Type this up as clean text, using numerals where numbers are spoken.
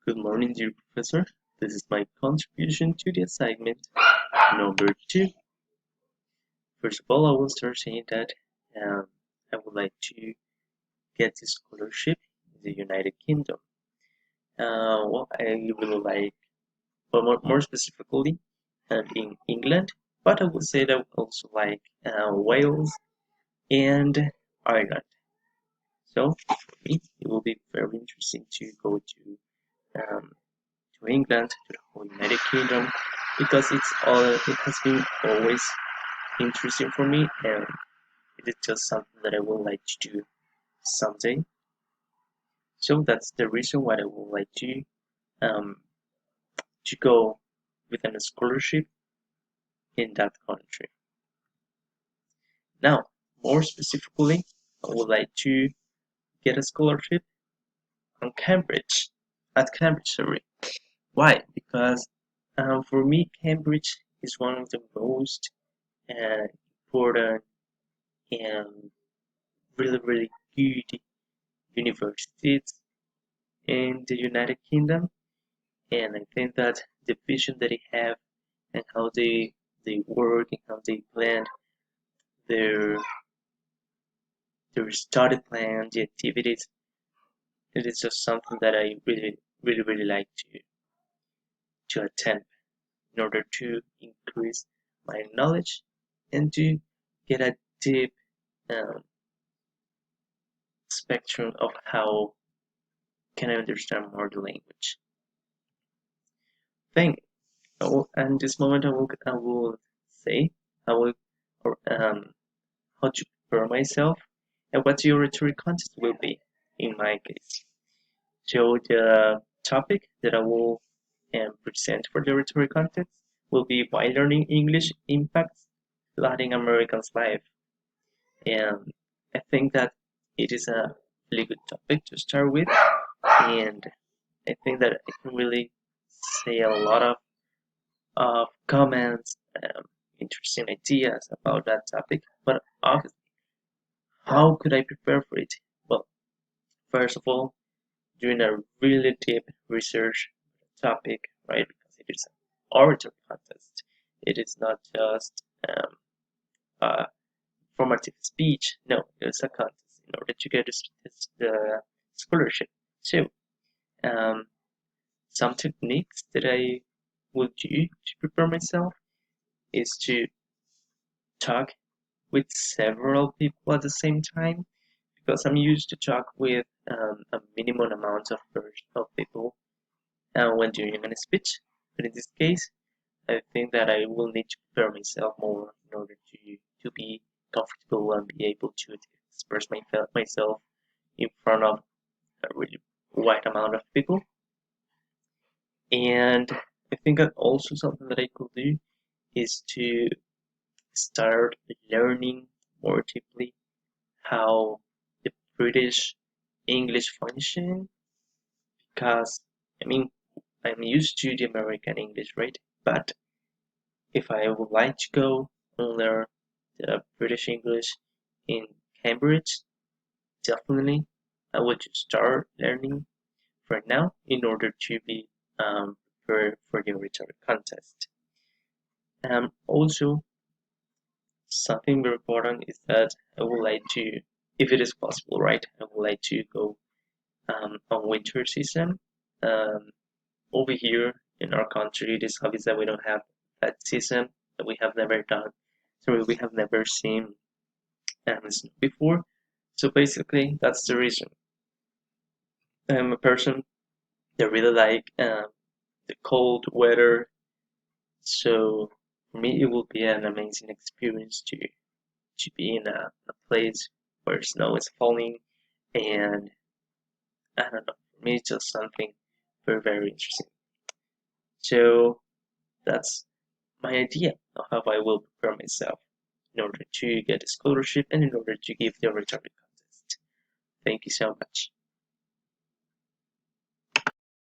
Good morning, dear professor. This is my contribution to the assignment number 2. First of all, I will start saying that I would like to get a scholarship in the United Kingdom. I really like, well, more specifically, in England, but I would say that I would also like Wales and Ireland. So, for me, it will be very interesting to go um, to England, to the whole United Kingdom, because it has been always interesting for me, and it is just something that I would like to do someday. So that's the reason why I would like um, to go with a scholarship in that country. Now, more specifically, I would like to get a scholarship on Cambridge, at Cambridge, sorry. Why? Because for me, Cambridge is one of the most important and really good universities in the United Kingdom, and I think that the vision that they have and how they work and how they plan their their study plan, the activities, it is just something that I really like to attend in order to increase my knowledge and to get a deep um, spectrum of how can I understand more the language. Thing. And this moment I will say I will or how to prepare myself and what your rhetoric contest will be in my case. So the topic that I will present for the rhetoric contest will be why learning English impacts Latin Americans' life. And I think that it is a really good topic to start with, and I think that I can really say a lot of comments, interesting ideas about that topic. But obviously, how could I prepare for it? Well, first of all, doing a really deep research topic, right? Because it is an oratory contest. It is not just a formative speech. No, it's a contest in order to get the scholarship. So, um, some techniques that I will do to prepare myself is to talk with several people at the same time because I'm used to talk with a minimum amount of people when doing a speech. But in this case, I think that I will need to prepare myself more in order to be comfortable and be able to express myself in front of a really wide amount of people. And I think that also something that I could do is to start learning more deeply how the British English function because I mean I'm used to the American English, right? But if I would like to go and learn the British English in Cambridge, definitely I would just start learning right now in order to be prepared for the rhetoric contest. Also, something very important is that I would like to, if it is possible, right? I would like to go on winter season. Um, Over here in our country, it is obvious that we don't have that season that we have never done. So we have never seen snow before. So basically, that's the reason. I'm a person that really like the cold weather. So for me, it will be an amazing experience to be in a place where snow is falling, and I don't know. For me, it's just something very interesting. So that's my idea of how I will prepare myself in order to get a scholarship and in order to give the rhetoric contest. Thank you so much.